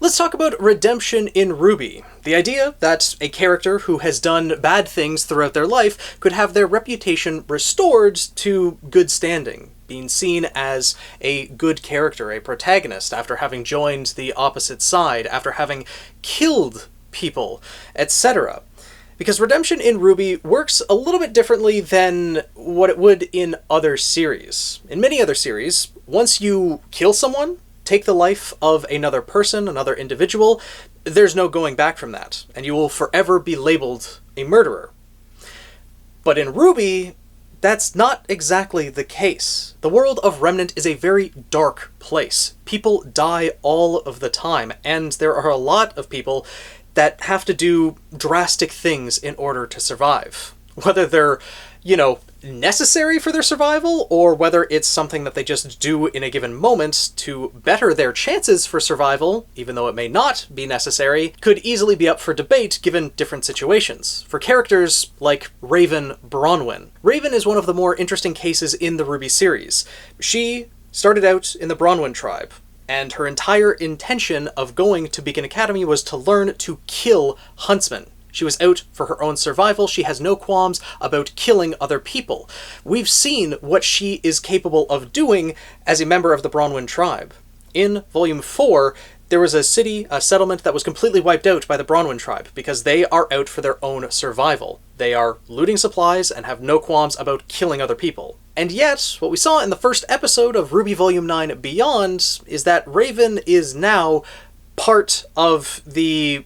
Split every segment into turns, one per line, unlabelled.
Let's talk about redemption in RWBY. The idea that a character who has done bad things throughout their life could have their reputation restored to good standing, being seen as a good character, a protagonist, after having joined the opposite side, after having killed people, etc. Because redemption in RWBY works a little bit differently than what it would in other series. In many other series, once you kill someone, take the life of another person, another individual, there's no going back from that, and you will forever be labeled a murderer. But in RWBY, that's not exactly the case. The world of Remnant is a very dark place. People die all of the time, and there are a lot of people that have to do drastic things in order to survive. Whether they're, necessary for their survival, or whether it's something that they just do in a given moment to better their chances for survival, even though it may not be necessary, could easily be up for debate given different situations. For characters like Raven Bronwyn. Raven is one of the more interesting cases in the RWBY series. She started out in the Bronwyn tribe, and her entire intention of going to Beacon Academy was to learn to kill huntsmen. She was out for her own survival. She has no qualms about killing other people. We've seen what she is capable of doing as a member of the Bronwyn tribe. In Volume 4, there was a settlement that was completely wiped out by the Bronwyn tribe because they are out for their own survival. They are looting supplies and have no qualms about killing other people. And yet, what we saw in the first episode of RWBY Volume 9 Beyond is that Raven is now part of the,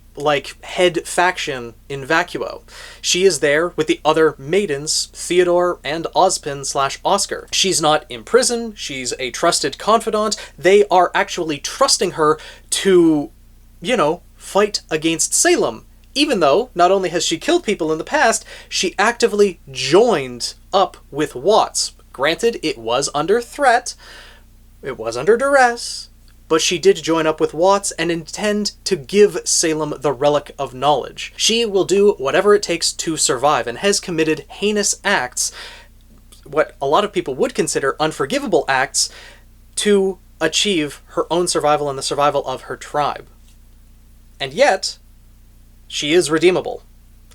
head faction in Vacuo. She is there with the other maidens, Theodore and Ozpin/Oscar. She's not in prison, she's a trusted confidant. They are actually trusting her to, fight against Salem. Even though, not only has she killed people in the past, she actively joined up with Watts. Granted, it was under threat, it was under duress, but she did join up with Watts and intend to give Salem the Relic of Knowledge. She will do whatever it takes to survive and has committed heinous acts, what a lot of people would consider unforgivable acts, to achieve her own survival and the survival of her tribe. And yet, she is redeemable.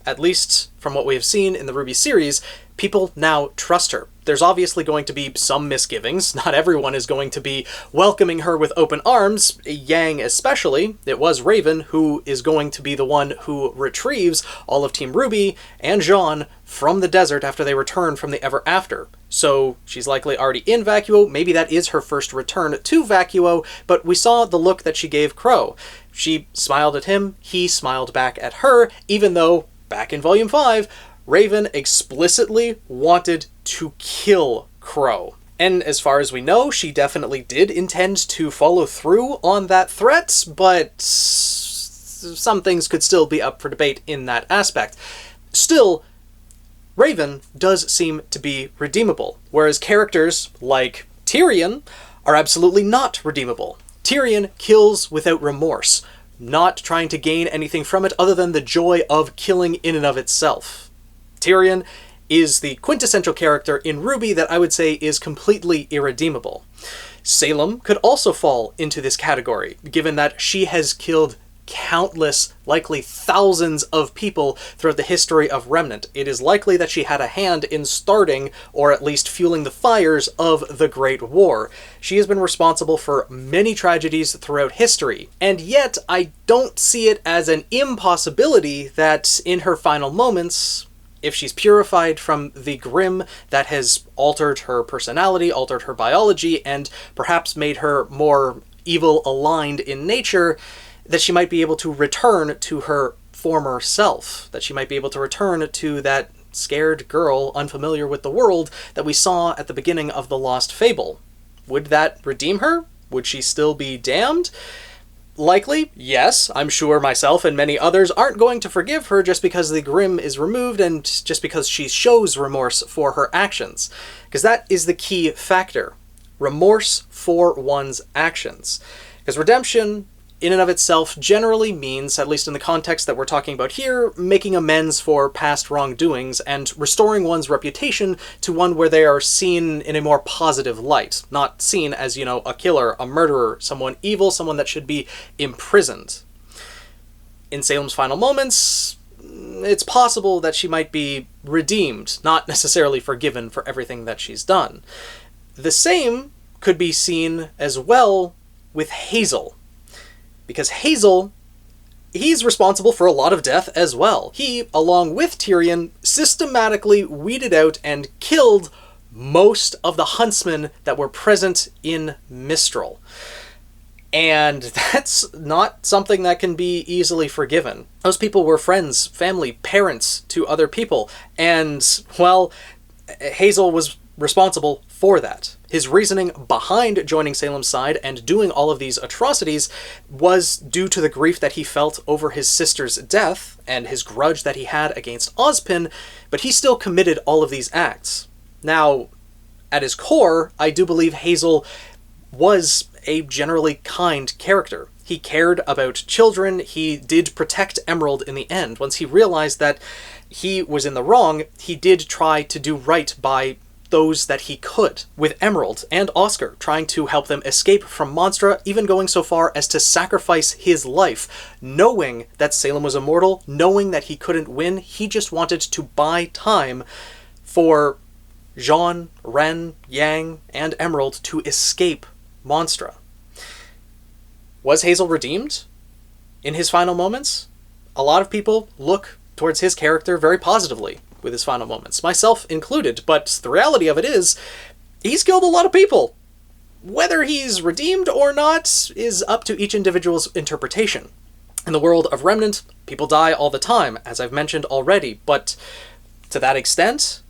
At least from what we have seen in the RWBY series, people now trust her. There's obviously going to be some misgivings. Not everyone is going to be welcoming her with open arms, Yang especially. It was Raven who is going to be the one who retrieves all of Team RWBY and Jean from the desert after they return from the Ever After. So she's likely already in Vacuo. Maybe that is her first return to Vacuo, but we saw the look that she gave Crow. She smiled at him, he smiled back at her, even though, back in Volume 5, Raven explicitly wanted to kill Crow. And as far as we know, she definitely did intend to follow through on that threat, but some things could still be up for debate in that aspect. Still, Raven does seem to be redeemable, whereas characters like Tyrion are absolutely not redeemable. Tyrion kills without remorse, not trying to gain anything from it other than the joy of killing in and of itself. Tyrion is the quintessential character in RWBY that I would say is completely irredeemable. Salem could also fall into this category, given that she has killed countless, likely thousands of people throughout the history of Remnant. It is likely that she had a hand in starting, or at least fueling the fires of the Great War. She has been responsible for many tragedies throughout history, and yet I don't see it as an impossibility that in her final moments, if she's purified from the Grimm that has altered her personality, altered her biology, and perhaps made her more evil-aligned in nature, that she might be able to return to her former self, that she might be able to return to that scared girl unfamiliar with the world that we saw at the beginning of the Lost Fable. Would that redeem her? Would she still be damned? Likely, yes. I'm sure myself and many others aren't going to forgive her just because the Grimm is removed and just because she shows remorse for her actions. Because that is the key factor. Remorse for one's actions. Because redemption in and of itself generally means, at least in the context that we're talking about here, making amends for past wrongdoings and restoring one's reputation to one where they are seen in a more positive light, not seen as, you know, a killer, a murderer, someone evil, someone that should be imprisoned. In Salem's final moments, it's possible that she might be redeemed, not necessarily forgiven for everything that she's done. The same could be seen as well with Hazel. Because Hazel, he's responsible for a lot of death as well. He, along with Tyrion, systematically weeded out and killed most of the huntsmen that were present in Mistral. And that's not something that can be easily forgiven. Those people were friends, family, parents to other people. And, well, Hazel was responsible for that. His reasoning behind joining Salem's side and doing all of these atrocities was due to the grief that he felt over his sister's death and his grudge that he had against Ozpin, but he still committed all of these acts. Now, at his core, I do believe Hazel was a generally kind character. He cared about children, he did protect Emerald in the end. Once he realized that he was in the wrong, he did try to do right by those that he could, with Emerald and Oscar trying to help them escape from Monstra, even going so far as to sacrifice his life, knowing that Salem was immortal, knowing that he couldn't win. He just wanted to buy time for Jean, Ren, Yang, and Emerald to escape Monstra. Was Hazel redeemed in his final moments? A lot of people look towards his character very positively with his final moments, myself included, but the reality of it is, he's killed a lot of people. Whether he's redeemed or not is up to each individual's interpretation. In the world of Remnant, people die all the time, as I've mentioned already, but to that extent,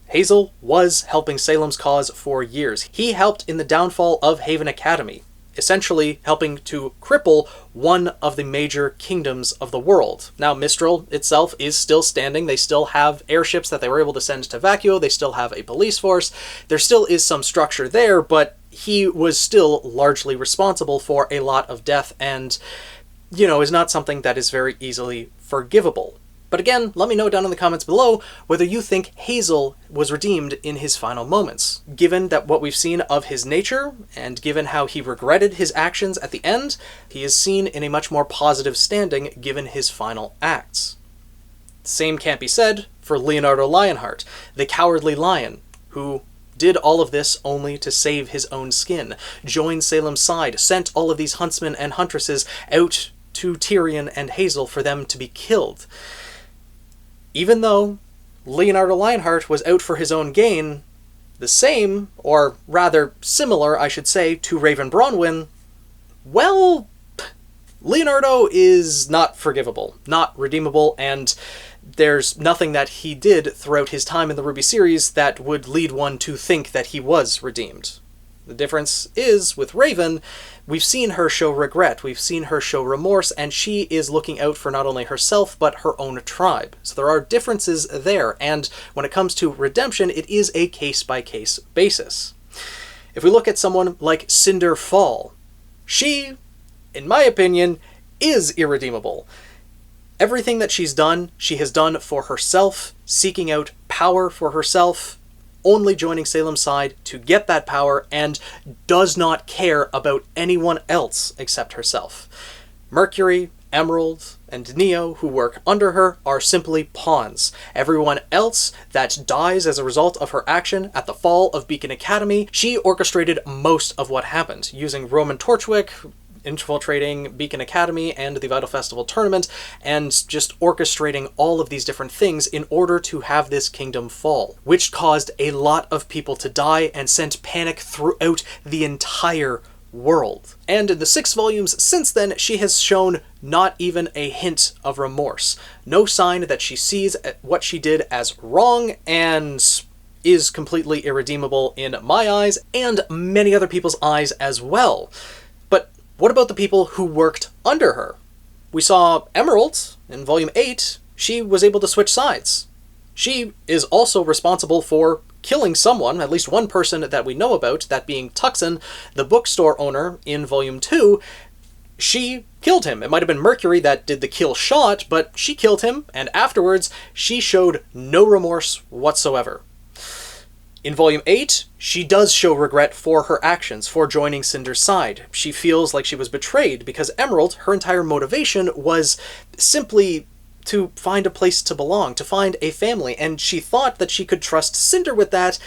Hazel was helping Salem's cause for years. He helped in the downfall of Haven Academy, essentially helping to cripple one of the major kingdoms of the world. Now, Mistral itself is still standing. They still have airships that they were able to send to Vacuo. They still have a police force. There still is some structure there, but he was still largely responsible for a lot of death and, you know, is not something that is very easily forgivable. But again, let me know down in the comments below whether you think Hazel was redeemed in his final moments. Given that what we've seen of his nature, and given how he regretted his actions at the end, he is seen in a much more positive standing given his final acts. The same can't be said for Leonardo Lionheart, the cowardly lion, who did all of this only to save his own skin, joined Salem's side, sent all of these huntsmen and huntresses out to Tyrion and Hazel for them to be killed. Even though Leonardo Lionheart was out for his own gain, the same, or rather similar, I should say, to Raven Bronwyn, well, Leonardo is not forgivable, not redeemable, and there's nothing that he did throughout his time in the RWBY series that would lead one to think that he was redeemed. The difference is, with Raven, we've seen her show regret, we've seen her show remorse, and she is looking out for not only herself, but her own tribe. So there are differences there, and when it comes to redemption, it is a case-by-case basis. If we look at someone like Cinder Fall, she, in my opinion, is irredeemable. Everything that she's done, she has done for herself, seeking out power for herself, only joining Salem's side to get that power, and does not care about anyone else except herself. Mercury, Emerald, and Neo, who work under her, are simply pawns. Everyone else that dies as a result of her action at the fall of Beacon Academy, she orchestrated most of what happened, using Roman Torchwick, infiltrating Beacon Academy and the Vital Festival tournament, and just orchestrating all of these different things in order to have this kingdom fall, which caused a lot of people to die and sent panic throughout the entire world. And in the 6 volumes since then, she has shown not even a hint of remorse. No sign that she sees what she did as wrong, and is completely irredeemable in my eyes, and many other people's eyes as well. But what about the people who worked under her? We saw Emerald in Volume 8, she was able to switch sides. She is also responsible for killing someone, at least one person that we know about, that being Tuxen, the bookstore owner in Volume 2. She killed him. It might have been Mercury that did the kill shot, but she killed him, and afterwards, she showed no remorse whatsoever. In Volume 8, she does show regret for her actions, for joining Cinder's side. She feels like she was betrayed because Emerald, her entire motivation was simply to find a place to belong, to find a family, and she thought that she could trust Cinder with that.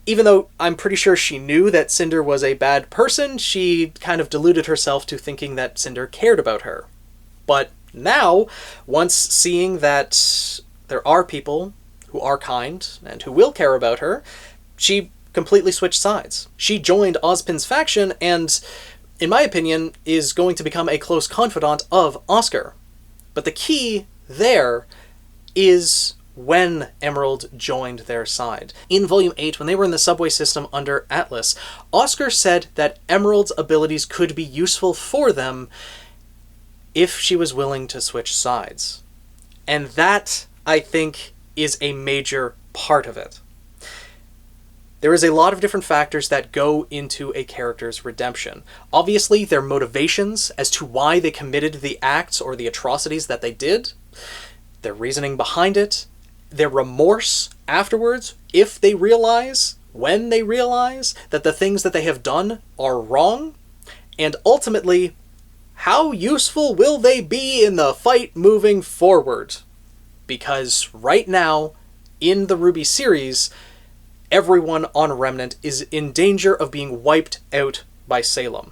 Even though I'm pretty sure she knew that Cinder was a bad person, she kind of deluded herself to thinking that Cinder cared about her. But now, once seeing that there are people who are kind and who will care about her, she completely switched sides. She joined Ozpin's faction and, in my opinion, is going to become a close confidant of Oscar. But the key there is when Emerald joined their side. In Volume 8, when they were in the subway system under Atlas, Oscar said that Emerald's abilities could be useful for them if she was willing to switch sides. And that, I think, is a major part of it. There is a lot of different factors that go into a character's redemption. Obviously, their motivations as to why they committed the acts or the atrocities that they did, their reasoning behind it, their remorse afterwards, if they realize, when they realize that the things that they have done are wrong, and ultimately, how useful will they be in the fight moving forward? Because right now, in the RWBY series, everyone on Remnant is in danger of being wiped out by Salem.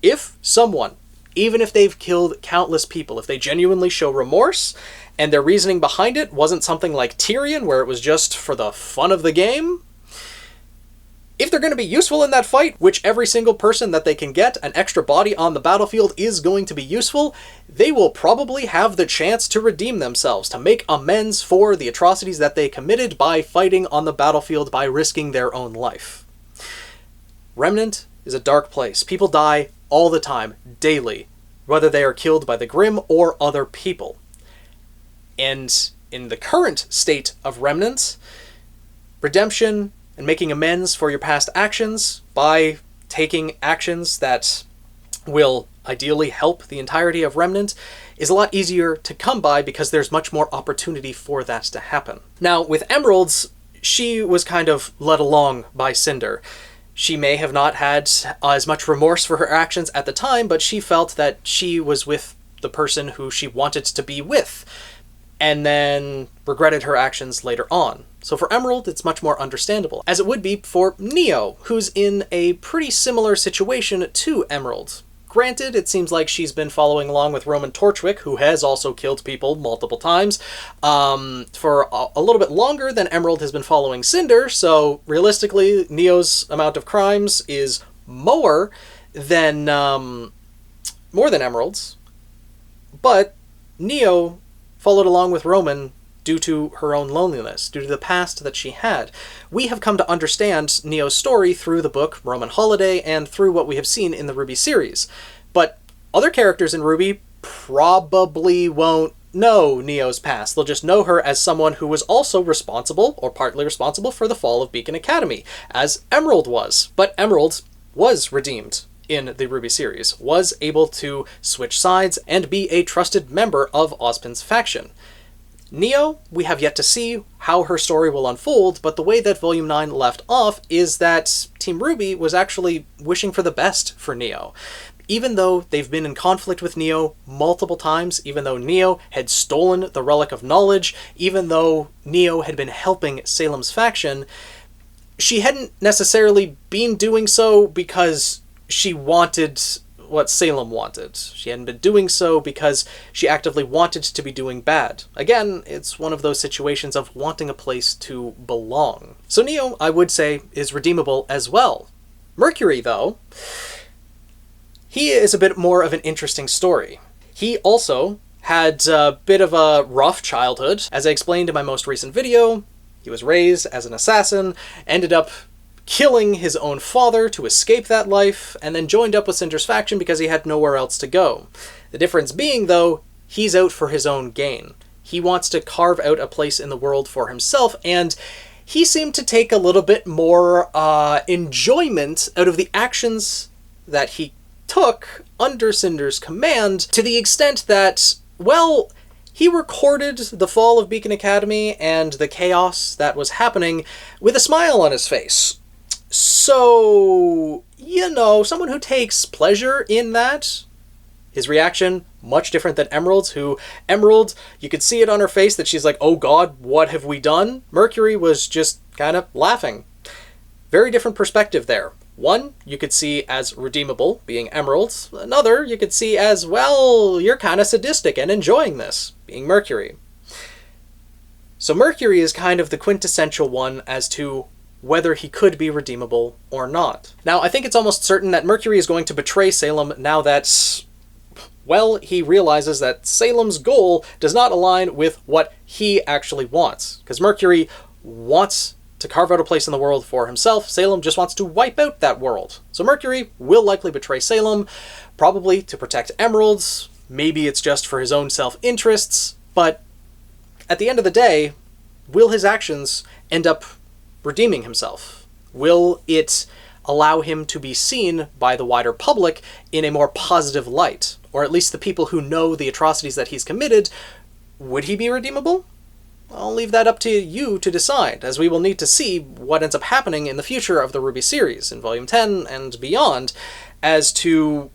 If someone, even if they've killed countless people, if they genuinely show remorse, and their reasoning behind it wasn't something like Tyrion, where it was just for the fun of the game, if they're going to be useful in that fight, which every single person that they can get, an extra body on the battlefield, is going to be useful, they will probably have the chance to redeem themselves, to make amends for the atrocities that they committed by fighting on the battlefield, by risking their own life. Remnant is a dark place. People die all the time, daily, whether they are killed by the Grimm or other people. And in the current state of Remnant, redemption and making amends for your past actions by taking actions that will ideally help the entirety of Remnant is a lot easier to come by because there's much more opportunity for that to happen. Now, with Emerald's, she was kind of led along by Cinder. She may have not had as much remorse for her actions at the time, but she felt that she was with the person who she wanted to be with, and then regretted her actions later on. So for Emerald, it's much more understandable, as it would be for Neo, who's in a pretty similar situation to Emerald. Granted, it seems like she's been following along with Roman Torchwick, who has also killed people multiple times, for a little bit longer than Emerald has been following Cinder, so realistically, Neo's amount of crimes is more than Emerald's, but Neo followed along with Roman due to her own loneliness, due to the past that she had. We have come to understand Neo's story through the book Roman Holiday and through what we have seen in the RWBY series. But other characters in RWBY probably won't know Neo's past. They'll just know her as someone who was also responsible, or partly responsible, for the fall of Beacon Academy, as Emerald was. But Emerald was redeemed in the RWBY series, was able to switch sides and be a trusted member of Ozpin's faction. Neo, we have yet to see how her story will unfold, but the way that Volume 9 left off is that Team RWBY was actually wishing for the best for Neo. Even though they've been in conflict with Neo multiple times, even though Neo had stolen the Relic of Knowledge, even though Neo had been helping Salem's faction, she hadn't necessarily been doing so because she wanted what Salem wanted. She hadn't been doing so because she actively wanted to be doing bad. Again, it's one of those situations of wanting a place to belong. So Neo, I would say, is redeemable as well. Mercury, though, he is a bit more of an interesting story. He also had a bit of a rough childhood. As I explained in my most recent video, he was raised as an assassin, ended up killing his own father to escape that life, and then joined up with Cinder's faction because he had nowhere else to go. The difference being, though, he's out for his own gain. He wants to carve out a place in the world for himself, and he seemed to take a little bit more enjoyment out of the actions that he took under Cinder's command, to the extent that, well, he recorded the fall of Beacon Academy and the chaos that was happening with a smile on his face. So, you know, someone who takes pleasure in that, his reaction, much different than Emerald's, who, Emerald, you could see it on her face that she's like, oh god, what have we done? Mercury was just kind of laughing. Very different perspective there. One, you could see as redeemable, being Emerald. Another, you could see as, well, you're kind of sadistic and enjoying this, being Mercury. So Mercury is kind of the quintessential one as to whether he could be redeemable or not. Now, I think it's almost certain that Mercury is going to betray Salem now that, well, he realizes that Salem's goal does not align with what he actually wants. Because Mercury wants to carve out a place in the world for himself. Salem just wants to wipe out that world. So Mercury will likely betray Salem, probably to protect Emeralds. Maybe it's just for his own self-interests. But at the end of the day, will his actions end up redeeming himself? Will it allow him to be seen by the wider public in a more positive light? Or at least the people who know the atrocities that he's committed, would he be redeemable? I'll leave that up to you to decide, as we will need to see what ends up happening in the future of the RWBY series, in Volume 10 and beyond, as to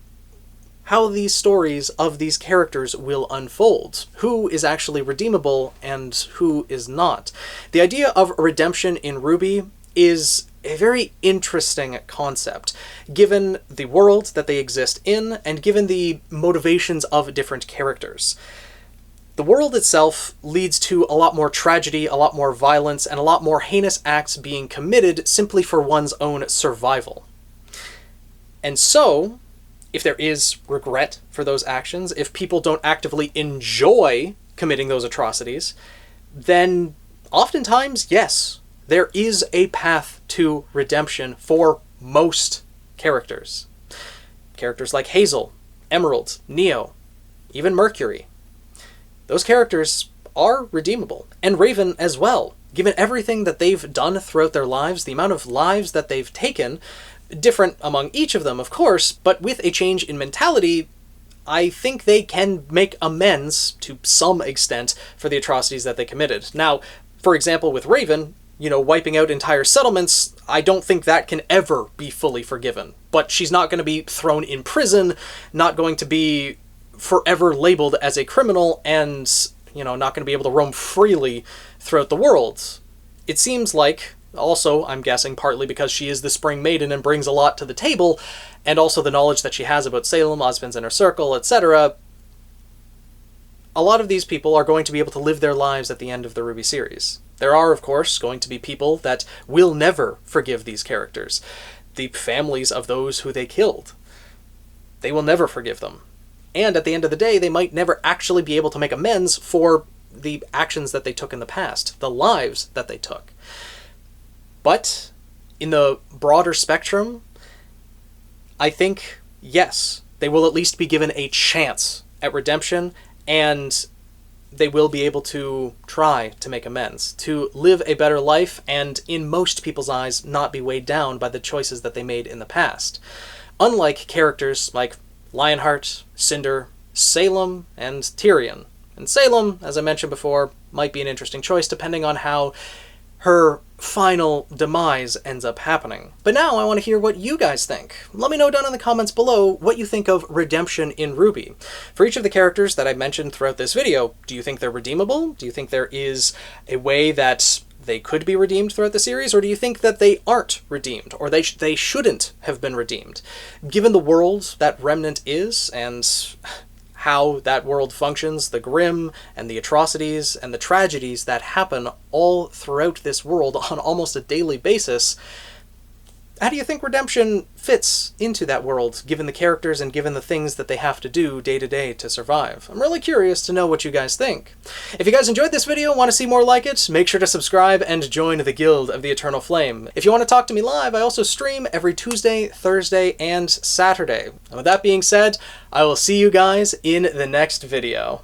how these stories of these characters will unfold. Who is actually redeemable and who is not. The idea of redemption in RWBY is a very interesting concept, given the world that they exist in, and given the motivations of different characters. The world itself leads to a lot more tragedy, a lot more violence, and a lot more heinous acts being committed simply for one's own survival. And so, if there is regret for those actions, if people don't actively enjoy committing those atrocities, then oftentimes, yes, there is a path to redemption for most characters. Characters like Hazel, Emerald, Neo, even Mercury. Those characters are redeemable. And Raven as well. Given everything that they've done throughout their lives, the amount of lives that they've taken, different among each of them, of course, but with a change in mentality, I think they can make amends to some extent for the atrocities that they committed. Now, for example, with Raven, you know, wiping out entire settlements, I don't think that can ever be fully forgiven. But she's not going to be thrown in prison, not going to be forever labeled as a criminal, and, you know, not going to be able to roam freely throughout the world. It seems like, also, I'm guessing, partly because she is the Spring Maiden and brings a lot to the table, and also the knowledge that she has about Salem, Ozpin's Inner Circle, etc., a lot of these people are going to be able to live their lives at the end of the RWBY series. There are, of course, going to be people that will never forgive these characters. The families of those who they killed. They will never forgive them. And at the end of the day, they might never actually be able to make amends for the actions that they took in the past, the lives that they took. But in the broader spectrum, I think, yes, they will at least be given a chance at redemption, and they will be able to try to make amends, to live a better life, and in most people's eyes, not be weighed down by the choices that they made in the past. Unlike characters like Lionheart, Cinder, Salem, and Tyrion. And Salem, as I mentioned before, might be an interesting choice depending on how her final demise ends up happening. But now I want to hear what you guys think. Let me know down in the comments below what you think of redemption in RWBY. For each of the characters that I mentioned throughout this video, do you think they're redeemable? Do you think there is a way that they could be redeemed throughout the series, or do you think that they aren't redeemed, or they shouldn't have been redeemed? Given the world that Remnant is, and how that world functions, the grim, and the atrocities, and the tragedies that happen all throughout this world on almost a daily basis, how do you think redemption fits into that world, given the characters and given the things that they have to do day to day to survive? I'm really curious to know what you guys think. If you guys enjoyed this video and want to see more like it, make sure to subscribe and join the Guild of the Eternal Flame. If you want to talk to me live, I also stream every Tuesday, Thursday, and Saturday. And with that being said, I will see you guys in the next video.